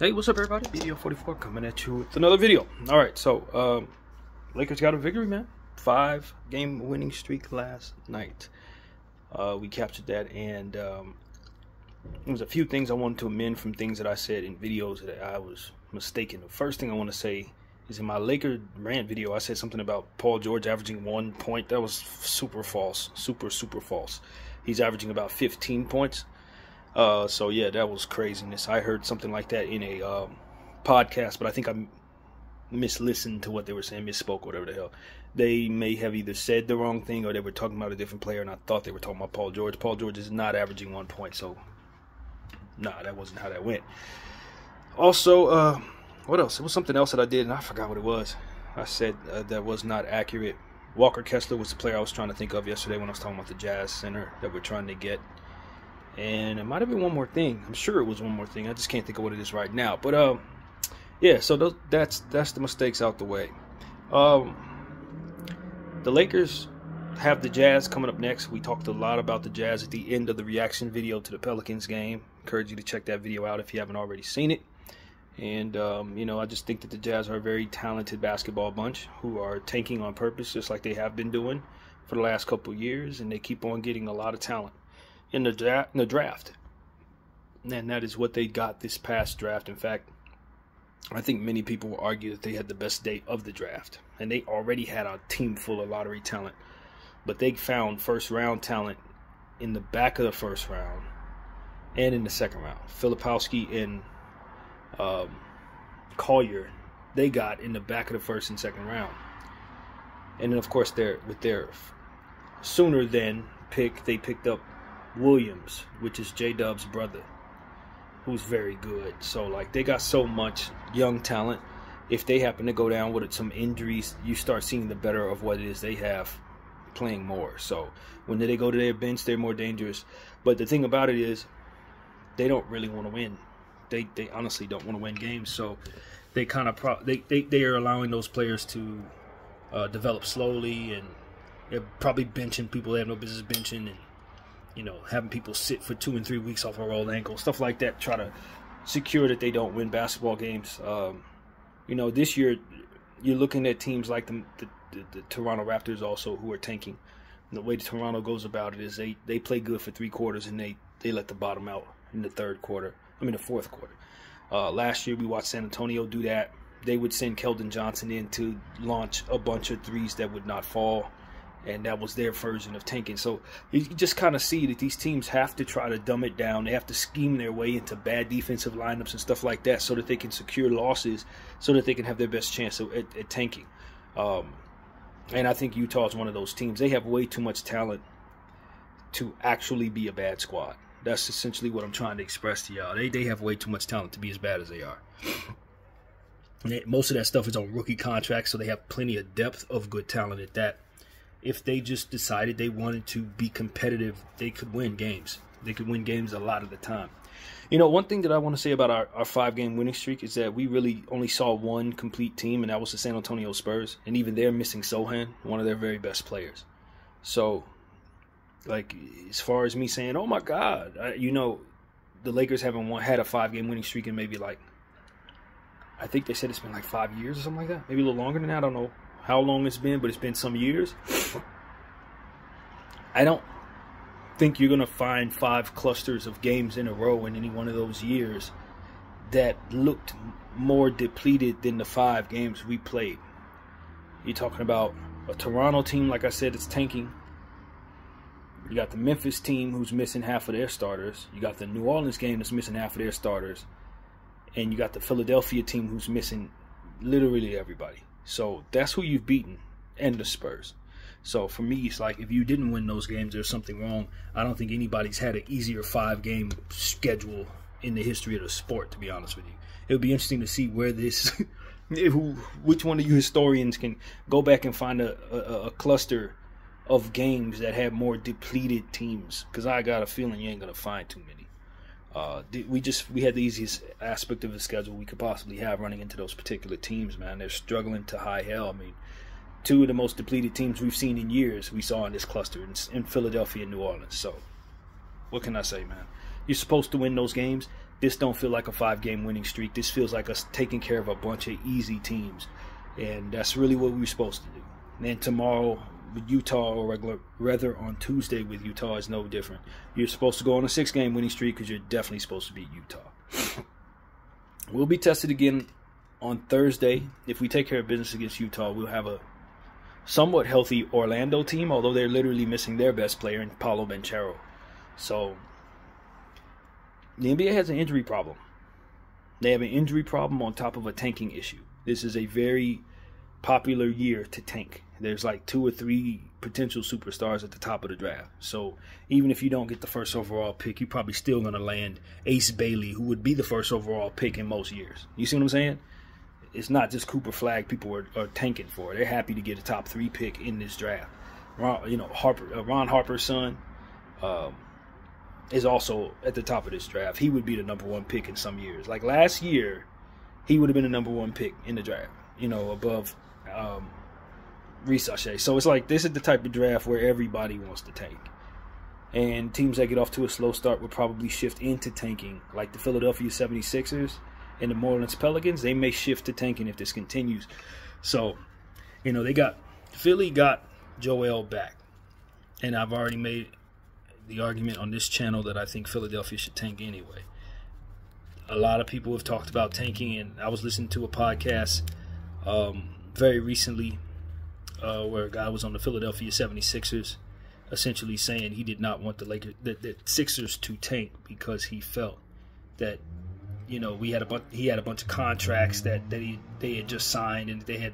Hey, what's up, everybody? BDO44 coming at you with another video. All right, so Lakers got a victory, man. 5-game winning streak last night. We captured that, and there was a few things I wanted to amend from things that I said in videos that I was mistaken. The first thing I want to say is in my Laker rant video, I said something about Paul George averaging 1 point. That was super false, super false. He's averaging about 15 points. So yeah, that was craziness. I heard something like that in a podcast, but I think I mislistened to what they were saying, misspoke, whatever the hell. They may have either said the wrong thing or they were talking about a different player, and I thought they were talking about Paul George. Paul George is not averaging 1 point, so nah, that wasn't how that went. Also, what else? It was something else that I did, and I forgot what it was. I said that was not accurate. Walker Kessler was the player I was trying to think of yesterday when I was talking about the Jazz center that we're trying to get. And it might have been one more thing. I'm sure it was one more thing. I just can't think of what it is right now. But yeah. So that's the mistakes out the way. The Lakers have the Jazz coming up next. We talked a lot about the Jazz at the end of the reaction video to the Pelicans game. Encourage you to check that video out if you haven't already seen it. And you know, I just think that the Jazz are a very talented basketball bunch who are tanking on purpose, just like they have been doing for the last couple of years, and they keep on getting a lot of talent in the draft, and that is what they got this past draft. In fact, I think many people will argue that they had the best day of the draft, and they already had a team full of lottery talent, but they found first round talent in the back of the first round and in the second round. Filipowski and Collier, they got in the back of the first and second round, and then of course with their sooner than pick, they picked up Williams, which is J-Dub's brother, who's very good. So like, they got so much young talent. If they happen to go down with some injuries, you start seeing the better of what it is they have playing more. So when they go to their bench, they're more dangerous. But the thing about it is, they don't really want to win. They honestly don't want to win games. So they kind of they are allowing those players to develop slowly, and they're probably benching people they have no business benching, and you know, having people sit for 2 and 3 weeks off a rolled ankle, stuff like that, try to secure that they don't win basketball games. You know, this year you're looking at teams like the Toronto Raptors also, who are tanking. And the way Toronto goes about it is they play good for 3 quarters and they let the bottom out in the fourth quarter. Last year we watched San Antonio do that. They would send Keldon Johnson in to launch a bunch of threes that would not fall, and that was their version of tanking. So you just kind of see that these teams have to try to dumb it down. They have to scheme their way into bad defensive lineups and stuff like that so that they can secure losses, so that they can have their best chance at tanking. And I think Utah is one of those teams. They have way too much talent to actually be a bad squad. That's essentially what I'm trying to express to y'all. They have way too much talent to be as bad as they are. Most of that stuff is on rookie contracts, so they have plenty of depth of good talent at that. If they just decided they wanted to be competitive, they could win games. They could win games a lot of the time. You know, one thing that I want to say about our 5-game winning streak is that we really only saw one complete team, and that was the San Antonio Spurs. And even they're missing Sohan, one of their very best players. So, like, as far as me saying, oh my God, you know, the Lakers haven't had a 5-game winning streak in maybe like, I think they said it's been like 5 years or something like that. Maybe a little longer than that. I don't know how long it's been, but it's been some years. I don't think you're going to find 5 clusters of games in a row in any one of those years that looked more depleted than the 5 games we played. You're talking about a Toronto team, like I said, it's tanking. You got the Memphis team who's missing half of their starters. You got the New Orleans game that's missing half of their starters. And you got the Philadelphia team who's missing literally everybody. So that's who you've beaten, and the Spurs. So for me, it's like, if you didn't win those games, there's something wrong. I don't think anybody's had an easier 5-game schedule in the history of the sport, to be honest with you. It would be interesting to see where this, which one of you historians can go back and find a cluster of games that have more depleted teams, because I got a feeling you ain't going to find too many. We had the easiest aspect of the schedule we could possibly have running into those particular teams, man. They're struggling to high hell. I mean, 2 of the most depleted teams we've seen in years we saw in this cluster, in Philadelphia and New Orleans. So what can I say, man? You're supposed to win those games. this don't feel like a 5-game winning streak. This feels like us taking care of a bunch of easy teams. And that's really what we were supposed to do. And then tomorrow with Utah, or rather on Tuesday with Utah, is no different. You're supposed to go on a 6-game winning streak because you're definitely supposed to beat Utah. We'll be tested again on Thursday. If we take care of business against Utah, we'll have a somewhat healthy Orlando team, although they're literally missing their best player in Paolo Banchero. So the NBA has an injury problem. They have an injury problem on top of a tanking issue. This is a very popular year to tank. There's like 2 or 3 potential superstars at the top of the draft. So even if you don't get the first overall pick, you're probably still going to land Ace Bailey, who would be the first overall pick in most years. You see what I'm saying? It's not just Cooper Flagg people are tanking for. They're happy to get a top 3 pick in this draft. Ron Harper's son is also at the top of this draft. He would be the number 1 pick in some years. Like last year, he would have been the number 1 pick in the draft, above Reese Shea. So it's like this is the type of draft where everybody wants to tank. And teams that get off to a slow start would probably shift into tanking, like the Philadelphia 76ers and the New Orleans Pelicans. They may shift to tanking if this continues. So, Philly got Joel back. And I've already made the argument on this channel that I think Philadelphia should tank anyway. A lot of people have talked about tanking, and I was listening to a podcast very recently where a guy was on the Philadelphia 76ers essentially saying he did not want the Sixers to tank because he felt that he had a bunch of contracts that they had just signed, and they had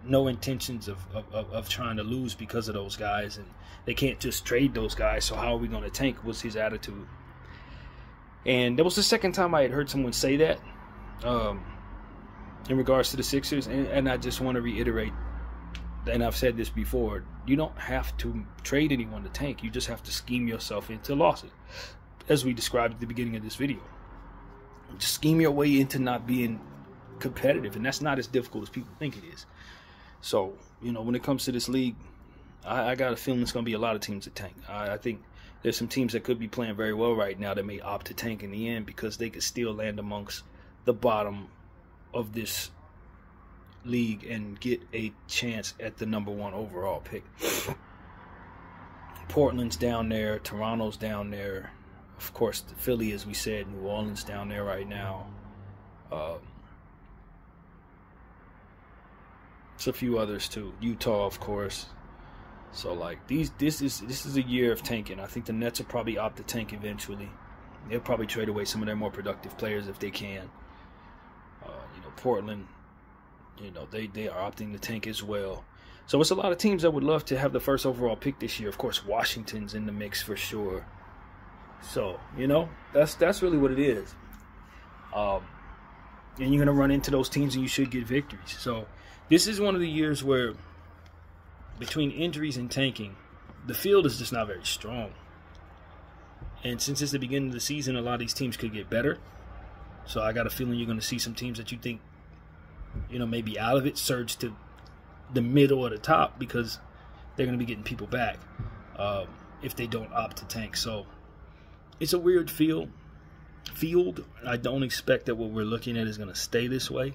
no intentions of trying to lose because of those guys, and they can't just trade those guys, so how are we going to tank, was his attitude. And that was the second time I had heard someone say that in regards to the Sixers, and I just want to reiterate, and I've said this before, you don't have to trade anyone to tank. You just have to scheme yourself into losses, as we described at the beginning of this video. Just scheme your way into not being competitive, and that's not as difficult as people think it is. So, when it comes to this league, I got a feeling it's going to be a lot of teams that tank. I think there's some teams that could be playing very well right now that may opt to tank in the end because they could still land amongst the bottom of this league and get a chance at the number 1 overall pick. Portland's down there, Toronto's down there, of course Philly, as we said, New Orleans down there right now. It's a few others too, Utah of course. So like this is a year of tanking. I think the Nets will probably opt to tank eventually. They'll probably trade away some of their more productive players if they can. Portland, they are opting to tank as well. So it's a lot of teams that would love to have the first overall pick this year. Of course, Washington's in the mix for sure. So, that's really what it is. And you're going to run into those teams and you should get victories. So this is one of the years where between injuries and tanking, the field is just not very strong. And since it's the beginning of the season, a lot of these teams could get better. So I got a feeling you're going to see some teams that you think, maybe out of it, surge to the middle or the top because they're going to be getting people back if they don't opt to tank. So it's a weird field. I don't expect that what we're looking at is going to stay this way.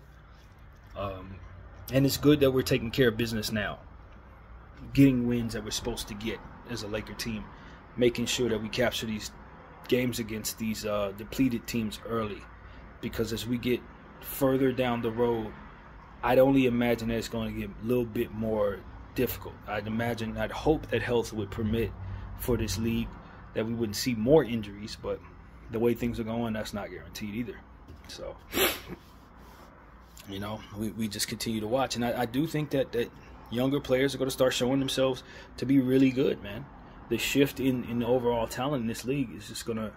And it's good that we're taking care of business now. Getting wins that we're supposed to get as a Laker team. Making sure that we capture these games against these depleted teams early. Because as we get further down the road, I'd only imagine that it's going to get a little bit more difficult. I'd hope that health would permit for this league that we wouldn't see more injuries, but the way things are going, that's not guaranteed either. So, we just continue to watch. And I do think that younger players are going to start showing themselves to be really good, man. The shift in the overall talent in this league is just going to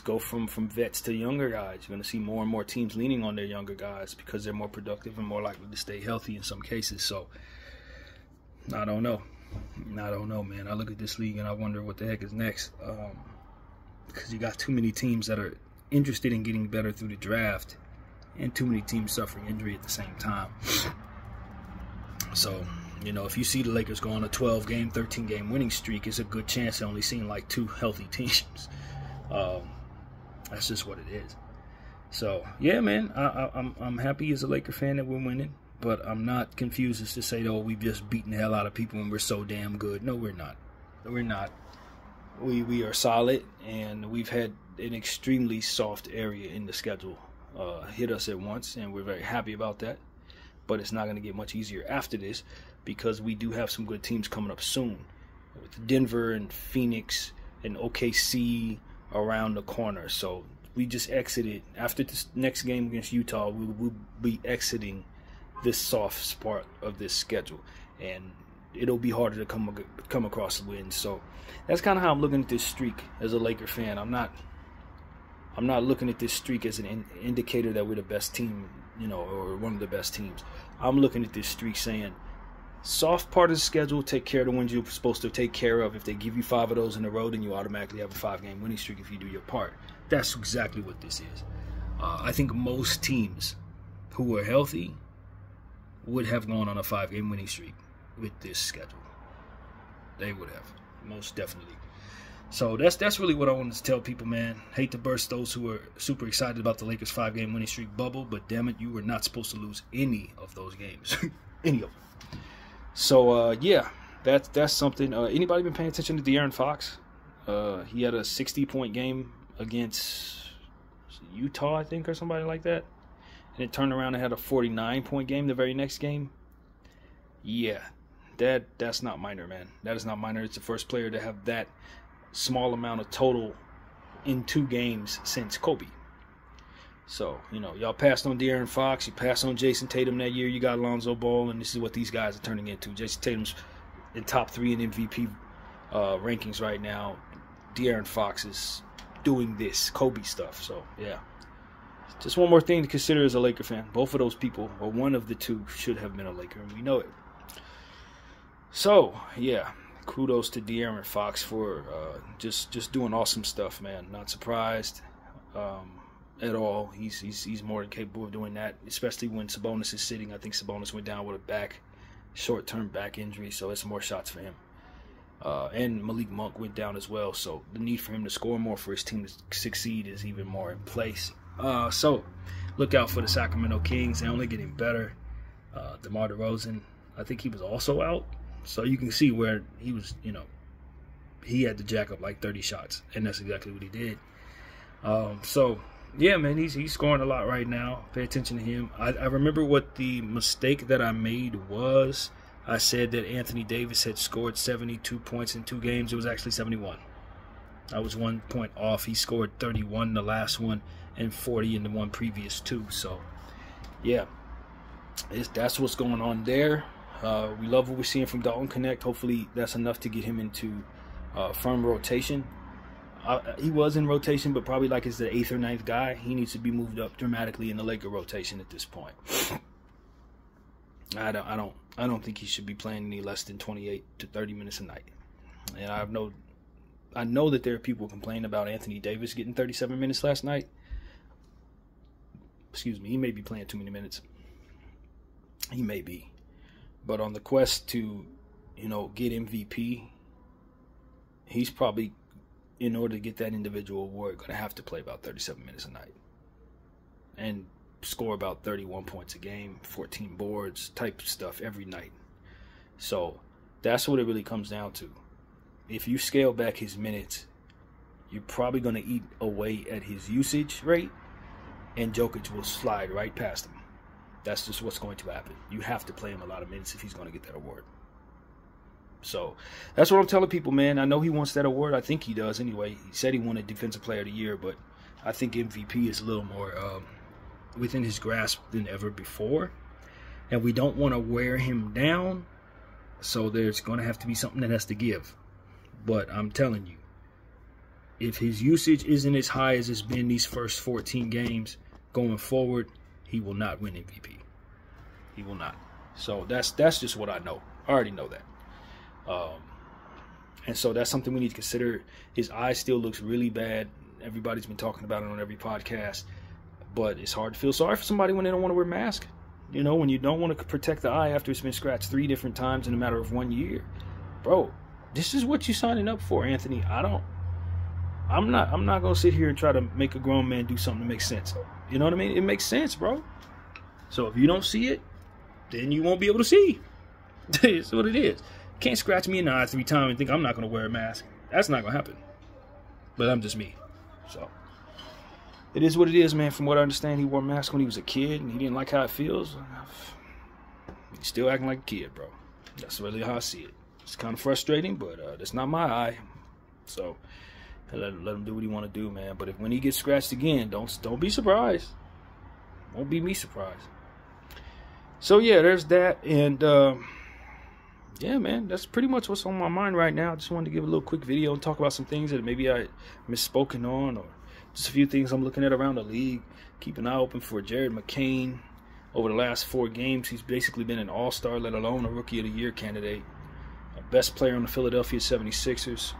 go from vets to younger guys. You're going to see more and more teams leaning on their younger guys because they're more productive and more likely to stay healthy in some cases. So, I don't know, man. I look at this league and I wonder what the heck is next. Because you got too many teams that are interested in getting better through the draft and too many teams suffering injury at the same time. So, if you see the Lakers go on a 12-game, 13-game winning streak, it's a good chance they're only seeing like 2 healthy teams. That's just what it is. So yeah, man, I'm happy as a Laker fan that we're winning, but I'm not confused as to say, oh, we've just beaten the hell out of people and we're so damn good. No, we're not. We're not. We are solid, and we've had an extremely soft area in the schedule hit us at once, and we're very happy about that. But it's not going to get much easier after this, because we do have some good teams coming up soon, with Denver and Phoenix and OKC around the corner. So we just exited. After this next game against Utah, we'll be exiting this soft part of this schedule, and it'll be harder to come across wins. So that's kind of how I'm looking at this streak as a Laker fan. I'm not looking at this streak as an indicator that we're the best team, or one of the best teams. I'm looking at this streak saying, soft part of the schedule, take care of the ones you're supposed to take care of. If they give you 5 of those in a row, then you automatically have a 5-game winning streak if you do your part. That's exactly what this is. I think most teams who are healthy would have gone on a 5-game winning streak with this schedule. They would have, most definitely. So that's really what I wanted to tell people, man. Hate to burst those who are super excited about the Lakers 5-game winning streak bubble, but damn it, you were not supposed to lose any of those games. Any of them. So, yeah, that's something. Anybody been paying attention to De'Aaron Fox? He had a 60-point game against Utah, I think, or somebody like that. And it turned around and had a 49-point game the very next game. Yeah, that's not minor, man. That is not minor. It's the first player to have that small amount of total in 2 games since Kobe. So, y'all passed on De'Aaron Fox. You passed on Jason Tatum that year. You got Lonzo Ball, and this is what these guys are turning into. Jason Tatum's in top 3 in MVP rankings right now. De'Aaron Fox is doing this Kobe stuff. So, yeah. Just one more thing to consider as a Laker fan. Both of those people, or one of the two, should have been a Laker, and we know it. So, yeah. Kudos to De'Aaron Fox for just doing awesome stuff, man. Not surprised at all. He's more than capable of doing that, especially when Sabonis is sitting. I think Sabonis went down with a short-term back injury, so it's more shots for him. And Malik Monk went down as well, so the need for him to score more for his team to succeed is even more in place. So look out for the Sacramento Kings. They're only getting better. DeMar DeRozan, I think he was also out. So you can see where he was, he had to jack up like 30 shots, and that's exactly what he did. So, yeah, man, he's scoring a lot right now. Pay attention to him. I remember what the mistake that I made was. I said that Anthony Davis had scored 72 points in 2 games. It was actually 71. I was 1 point off. He scored 31 in the last one and 40 in the one previous 2. So, yeah, that's what's going on there. We love what we're seeing from Dalton Connect. Hopefully that's enough to get him into firm rotation. He was in rotation, but probably like as the 8th or 9th guy. He needs to be moved up dramatically in the Laker rotation at this point. I don't think he should be playing any less than 28 to 30 minutes a night. And I know that there are people complaining about Anthony Davis getting 37 minutes last night. Excuse me, he may be playing too many minutes. He may be. But on the quest to, get MVP, he's probably, in order to get that individual award, going to have to play about 37 minutes a night. And score about 31 points a game, 14 boards, type of stuff every night. So that's what it really comes down to. If you scale back his minutes, you're probably going to eat away at his usage rate, and Jokic will slide right past him. That's just what's going to happen. You have to play him a lot of minutes if he's going to get that award. So that's what I'm telling people, man. I know he wants that award. I think he does anyway. He said he wanted Defensive Player of the Year, but I think MVP is a little more within his grasp than ever before. And we don't want to wear him down, so there's going to have to be something that has to give. But I'm telling you, if his usage isn't as high as it's been these first 14 games going forward, he will not win MVP. He will not. So that's just what I know. I already know that. And so that's something we need to consider. His eye still looks really bad. Everybody's been talking about it on every podcast. But it's hard to feel sorry for somebody when they don't want to wear a mask. When you don't want to protect the eye after it's been scratched 3 different times in a matter of 1 year. Bro, this is what you're signing up for, Anthony. I I'm not gonna sit here and try to make a grown man do something that makes sense. You know what I mean? It makes sense, bro. So if you don't see it, then you won't be able to see. It's what it is. You can't scratch me in the eye 3 times and think I'm not gonna wear a mask. That's not gonna happen. But I'm just me. So it is what it is, man. From what I understand, he wore a mask when he was a kid and he didn't like how it feels. He's still acting like a kid, bro. That's really how I see it. It's kind of frustrating, but that's not my eye. So let him do what he want to do, man. But when he gets scratched again, don't be surprised. Won't be me surprised. So yeah, there's that, and yeah, man, that's pretty much what's on my mind right now. I just wanted to give a little quick video and talk about some things that maybe I misspoken on, or just a few things I'm looking at around the league. Keep an eye open for Jared McCain. Over the last 4 games, he's basically been an all-star, let alone a Rookie of the Year candidate. Best player on the Philadelphia 76ers.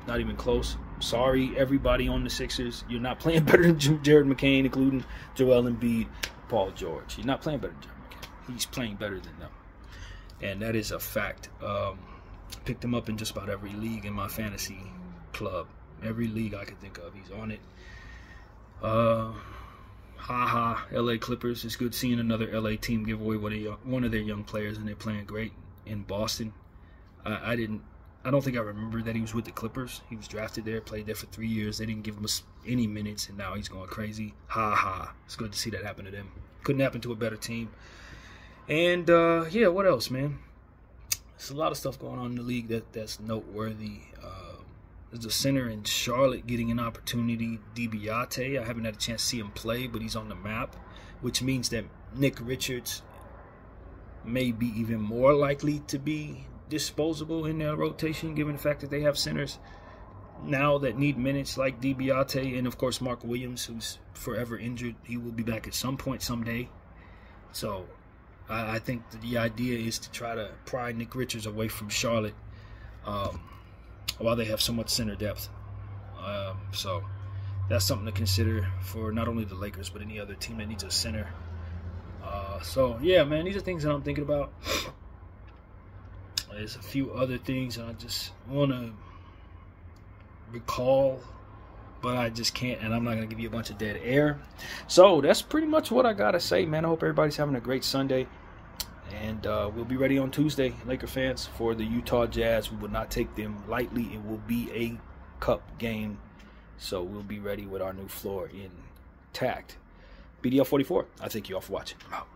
Not even close. Sorry, everybody on the Sixers. You're not playing better than Jared McCain, including Joel Embiid, Paul George. You're not playing better than Jared McCain. He's playing better than them. And that is a fact. Picked him up in just about every league in my fantasy club. Every league I could think of, he's on it. LA Clippers. It's good seeing another LA team give away one of their young players, and they're playing great in Boston. I don't think I remember that he was with the Clippers. He was drafted there, played there for 3 years. They didn't give him any minutes, and now he's going crazy. It's good to see that happen to them. Couldn't happen to a better team. And yeah, what else, man? There's a lot of stuff going on in the league that's noteworthy. There's a center in Charlotte getting an opportunity, Dibiate. I haven't had a chance to see him play, but he's on the map, which means that Nick Richards may be even more likely to be disposable in their rotation, given the fact that they have centers now that need minutes like Dibiate, and of course Mark Williams, who's forever injured. He will be back at some point someday. So I think the idea is to try to pry Nick Richards away from Charlotte while they have so much center depth. So that's something to consider for not only the Lakers, but any other team that needs a center. So yeah, man, these are things that I'm thinking about. There's a few other things I just want to recall, but I just can't, and I'm not going to give you a bunch of dead air. So that's pretty much what I got to say, man. I hope everybody's having a great Sunday, and we'll be ready on Tuesday, Laker fans, for the Utah Jazz. We will not take them lightly. It will be a cup game, so we'll be ready with our new floor intact. BDL 44, I thank you all for watching. I'm out.